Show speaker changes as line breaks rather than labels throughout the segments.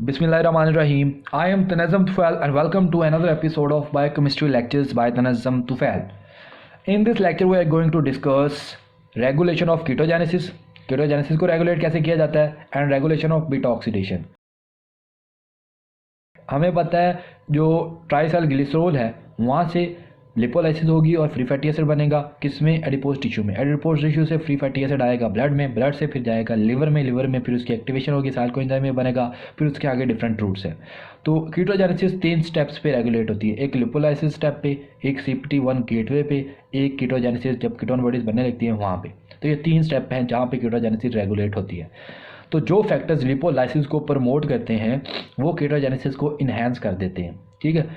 Bismillahirrahmanirrahim. I am Tanazam Tufail and welcome to another episode of Biochemistry Lectures by Tanazam Tufail. In this lecture we are going to discuss regulation of ketogenesis. Ketogenesis को regulate कैसे किया जाता है and regulation of beta oxidation. हमें पता है जो triacyl glycerol है वहाँ से लिपोलाइसिस होगी और फ्री फैटी एसिड बनेगा किसमें, एडिपोज टिश्यू में। एडिपोज टिश्यू से फ्री फैटी एसिड आएगा ब्लड में, ब्लड से फिर जाएगा लिवर में फिर उसकी एक्टिवेशन होगी, साइल कोएंजाइम में बनेगा, फिर उसके आगे डिफरेंट रूट्स है। तो कीटोजेनेसिस 3 स्टेप्स पे रेगुलेट होती है, एक लिपोलाइसिस स्टेप पे, एक CPT1 गेटवे पे, एक कीटोजेनेसिस जब कीटोन बॉडीज बनने लगती है वहाँ पे। तो ये 3 स्टेप हैं जहाँ पे कीटोजेनेसिस रेगुलेट होती है। तो जो फैक्टर्स लिपोलाइसिस को प्रमोट करते हैं वो कीटोजेनेसिस को इन्हेंस कर देते हैं, ठीक है।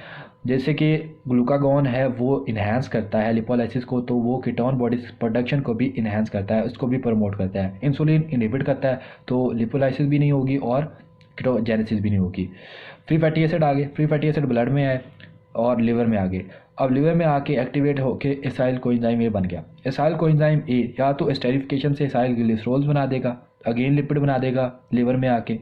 जैसे कि ग्लूकागॉन है वो इन्हेंस करता है लिपोलाइसिस को, तो वो कीटोन बॉडीज प्रोडक्शन को भी इन्हेंस करता है, उसको भी प्रमोट करता है। इंसुलिन इनहिबिट करता है तो लिपोलाइसिस भी नहीं होगी और कीटोजेनेसिस भी नहीं होगी। फ्री फैटी एसिड आ गए, फ्री फैटी एसिड ब्लड में आए और लिवर में आ गए। अब लिवर में आके एक्टिवेट होके एसाइल कोएंजाइम ए बन गया। एसाइल कोएंजाइम ए या तो एस्टेरिफिकेशन से एसाइल ग्लिसरॉल्स बना देगा, अगेन लिपिड बना देगा लिवर में आके,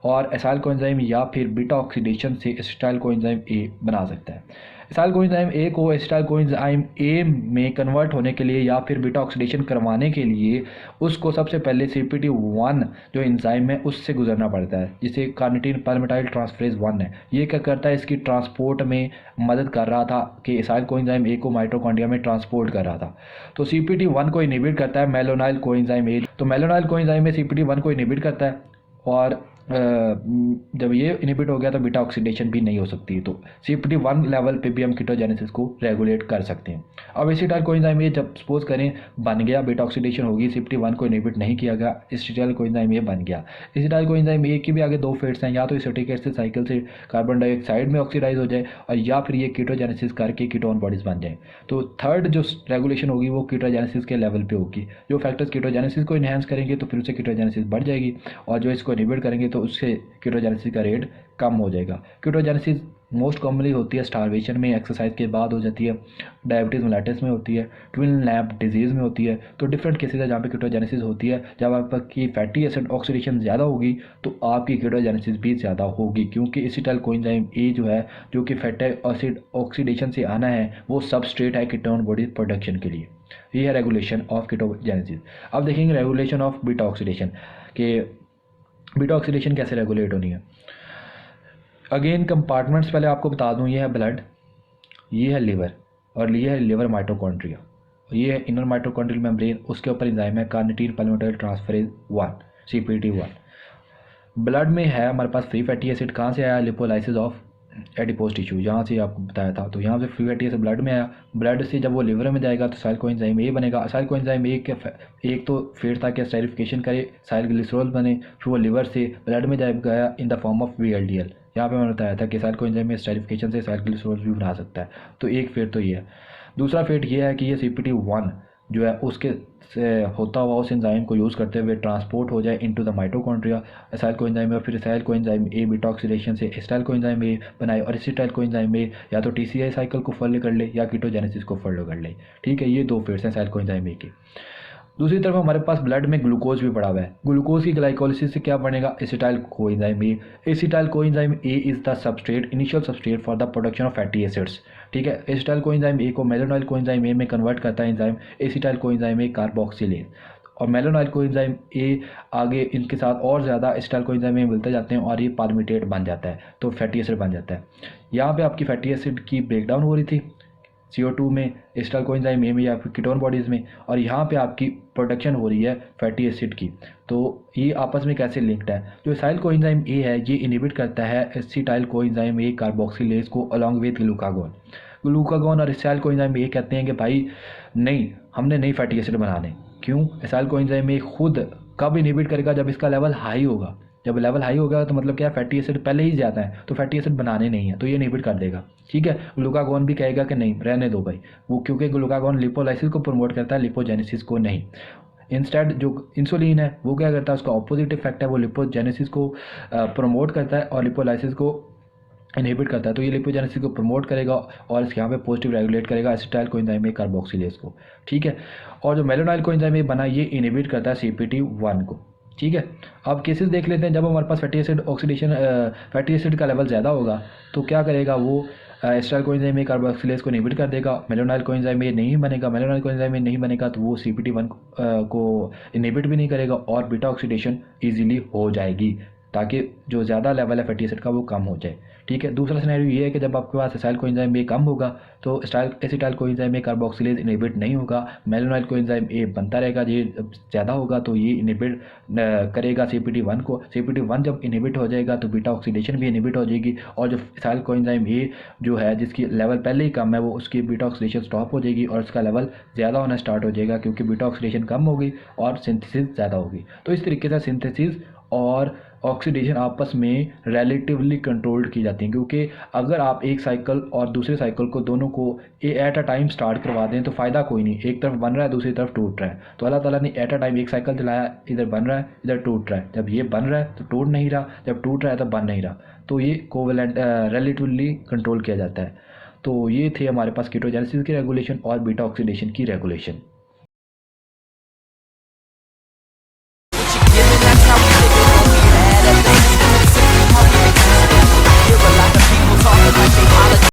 और एसाइल कोएंजाइम या फिर बीटा ऑक्सीडेशन से एसिटाइल कोएंजाइम ए बना सकता है। एसाइल कोएंजाइम ए को एसिटाइल कोएंजाइम ए में कन्वर्ट होने के लिए या फिर बीटा ऑक्सीडेशन करवाने के लिए उसको सबसे पहले CPT1 जो एंजाइम है उससे गुजरना पड़ता है, जिसे कार्निटीन पैल्मिटाइल ट्रांसफरेज 1 है। ये क्या करता है, इसकी ट्रांसपोर्ट में मदद कर रहा था कि एसाइल कोएंजाइम ए को माइटोकॉन्ड्रिया में ट्रांसपोर्ट कर रहा था। तो CPT1 को इनहिबिट करता है मेलोनाइल कोएंजाइम ए, तो मेलोनाइल कोएंजाइम में CPT1 को इनहिबिट करता है और जब ये इनहिबिट हो गया तो बीटा ऑक्सीडेशन भी नहीं हो सकती। तो CPT1 लेवल पे भी हम कीटोजेनेसिस को रेगुलेट कर सकते हैं। अब एसिटाइल कोएंजाइम ए जब सपोज करें बन गया, बीटा ऑक्सीडेशन होगी, CPT1 को इनहिबिट नहीं किया गया, एसिटाइल कोएंजाइम ए बन गया। एसिटाइल कोएंजाइम ए की भी आगे 2 फेट्स हैं, या तो एसिटिक एसिड साइकिल से कार्बन डाइऑक्साइड में ऑक्सीडाइज हो जाए और या फिर ये कीटोजेनेसिस करके कीटोन बॉडीज बन जाए। तो थर्ड जो रेगुलेशन होगी वो कीटोजेनेसिस के लेवल पे होगी। जो फैक्टर्स कीटोजेनेसिस को इन्हेंस करेंगे तो फिर उससे कीटोजेनेसिस बढ़ जाएगी, और जो इसको इनहिबिट करेंगे तो उससे कीटोजेनेसिस का रेट कम हो जाएगा। कीटोजेनेसिस मोस्ट कॉमनली होती है स्टारवेशन में, एक्सरसाइज के बाद हो जाती है, डायबिटीज़ मेलाइटिस में होती है, ट्विन लैम्प डिजीज़ में होती है। तो डिफरेंट केसेस है जहाँ पे कीटोजेनेसिस होती है। जब आपकी फैटी एसिड ऑक्सीडेशन ज़्यादा होगी तो आपकी कीटोजेनेसिस भी ज़्यादा होगी, क्योंकि एसिटाइल कोएंजाइम ए जो है जो कि फैटी एसिड ऑक्सीडेशन से आना है वो सबस्ट्रेट है कीटोन बॉडी प्रोडक्शन के लिए। ये है रेगुलेशन ऑफ कीटोजेनेसिस। अब देखेंगे रेगुलेशन ऑफ बीटा ऑक्सीडेशन के बीटा ऑक्सीडेशन कैसे रेगुलेट होनी है। अगेन कंपार्टमेंट्स पहले आपको बता दूं, ये है ब्लड, ये है लिवर और ये है लिवर माइटोकॉन्ड्रिया, ये है इनर माइटोकॉन्ड्रियल मेम्ब्रेन, उसके ऊपर एंजाइम है कार्निटीन पैल्मिटाइल ट्रांसफरेज 1 CPT1। ब्लड में है हमारे पास फ्री फैटी एसिड, कहाँ से आया, लिपोलाइसिस ऑफ एडिपोज टिश्यू, यहाँ से आपको बताया था। तो यहाँ से फ्री फैटी एसिड ब्लड में आया, ब्लड से जब वो लिवर में जाएगा तो साइल कोएंजाइम ए बनेगा। साइल कोएंजाइम ए के एक तो फेट था कि एस्टेरिफिकेशन करे, साइल ग्लिसरॉल बने, फिर वो लिवर से ब्लड में गया in the form of VLDL। यहाँ पे मैंने बताया था कि साइल कोएंजाइम में एस्टेरिफिकेशन से साइल ग्लिसरॉल भी बना सकता है। तो एक फेट तो ये है। दूसरा फेट ये है कि ये CPT1 जो है उसके से होता हुआ उस एंजाइम को यूज़ करते हुए ट्रांसपोर्ट हो जाए into the mitochondria acyl coenzyme में, फिर acyl coenzyme A beta oxidation से एसिटाइल कोएंजाइम ए बनाए, और एसिटाइल कोएंजाइम ए या तो TCA साइकिल को फॉलो कर ले या कीटोजेनेसिस को फॉलो कर ले, ठीक है। ये 2 फेट्स हैं एसाइल कोएंजाइम ए के। दूसरी तरफ हमारे पास ब्लड में ग्लूकोज भी पड़ा हुआ है। ग्लूकोज की ग्लाइकोलिसिस से क्या बनेगा, acetyl coenzyme A. Acetyl coenzyme A is the substrate, initial substrate for the production of fatty acids, ठीक है। एसिटाइल कोएंजाइम ए को मेलोनाइल कोएंजाइम ए में कन्वर्ट करता है enzyme acetyl coenzyme A carboxylase, और मेलोनाइल कोएंजाइम ए आगे इनके साथ और ज़्यादा एसिटाइल कोएंजाइम ए मिलते जाते हैं और ये पाल्मिटेट बन जाता है, तो फैटी एसिड बन जाता है। यहाँ पे आपकी फैटी एसिड की ब्रेकडाउन हो रही थी CO2 में, एसिटाइल कोएंजाइम ए में या फिर कीटोन बॉडीज़ में, और यहाँ पे आपकी प्रोडक्शन हो रही है फैटी एसिड की। तो ये आपस में कैसे लिंक्ड है, जो एसाइल कोएंजाइम ए है ये इनहिबिट करता है एसिटाइल कोएंजाइम ए कार्बोक्सिलेज को अलॉन्ग विद ग्लूकागॉन। ग्लूकागॉन और एसाइल कोएंजाइम ए कहते हैं कि भाई नहीं, हमने नई फैटी एसिड बनाने। क्यों, एसाइल कोएंजाइम ए खुद कब इनहिबिट करेगा, जब इसका लेवल हाई होगा। जब लेवल हाई होगा तो मतलब क्या, फैटी एसिड पहले ही ज़्यादा है तो फैटी एसिड बनाने नहीं है, तो ये इनहिबिट कर देगा, ठीक है। ग्लूकागॉन भी कहेगा कि नहीं रहने दो भाई, वो क्योंकि ग्लूकागॉन लिपोलाइसिस को प्रमोट करता है, लिपोजेनेसिस को नहीं। इंस्टेड जो इंसुलिन है वो क्या करता है, उसका ऑपोजिट इफेक्ट है, वो लिपोजेनेसिस को प्रमोट करता है और लिपोलाइसिस को इनहिबिट करता है। तो ये लिपोजेनेसिस को प्रमोट करेगा और इसके यहाँ पे पॉजिटिव रेगुलेट करेगा एसिटाइल कोएंजाइम ए कार्बोक्सिलेज को, ठीक है। और जो मेलोनाइल कोएंजाइम ए बना ये इनहिबिट करता है CPT1 को, ठीक है। अब केसेस देख लेते हैं। जब हमारे पास fatty acid oxidation fatty acid का लेवल ज़्यादा होगा तो क्या करेगा वो, एसिटाइल कोएंजाइम ए कार्बोक्सिलेज को इनहिबिट कर देगा। मेलोनाइल कोएंजाइम ए नहीं बनेगा, मेलोनाइल कोएंजाइम ए नहीं बनेगा तो वो CPT1 को इनहिबिट भी नहीं करेगा और बीटा ऑक्सीडेशन ईजिली हो जाएगी, ताकि जो ज़्यादा लेवल है फैटी एसिड का वो कम हो जाए। ठीक है। दूसरा सिनेरियो ये है कि जब आपके पास एसिटाइल कोएंजाइम ए कम होगा तो acetyl coenzyme A carboxylase inhibit नहीं होगा, मेलोनाइल कोएंजाइम ए बनता रहेगा। ये ज़्यादा होगा तो ये इनहिबिट करेगा CPT1 को। CPT1 जब इनहिबिट हो जाएगा तो बीटा ऑक्सीडेशन भी इनहिबिट हो जाएगी और जो एसिटाइल कोएंजाइम ए जो है जिसकी लेवल पहले ही कम है वो उसकी बीटा ऑक्सीडेशन स्टॉप हो जाएगी और उसका लेवल ज़्यादा होना स्टार्ट हो जाएगा, क्योंकि बीटा ऑक्सीडेशन कम होगी और सिंथेसिस ज़्यादा होगी। तो इस तरीके से सिंथेसिस और ऑक्सीडेशन आपस में रिलेटिवली कंट्रोल्ड की जाती हैं, क्योंकि अगर आप एक साइकिल और दूसरे साइकिल को दोनों को एट अ टाइम स्टार्ट करवा दें तो फ़ायदा कोई नहीं, एक तरफ बन रहा है दूसरी तरफ टूट रहा है। तो अल्लाह ताला ने एट अ टाइम एक साइकिल चलाया, इधर बन रहा है इधर टूट रहा है। जब ये बन रहा है तो टूट नहीं रहा, जब टूट रहा है तो बन नहीं रहा। तो ये कोवेलेंट रिलेटिवली कंट्रोल किया जाता है। तो ये थे हमारे पास कीटोजेनेसिस की रेगुलेशन और बीटा ऑक्सीडेशन की रेगुलेशन।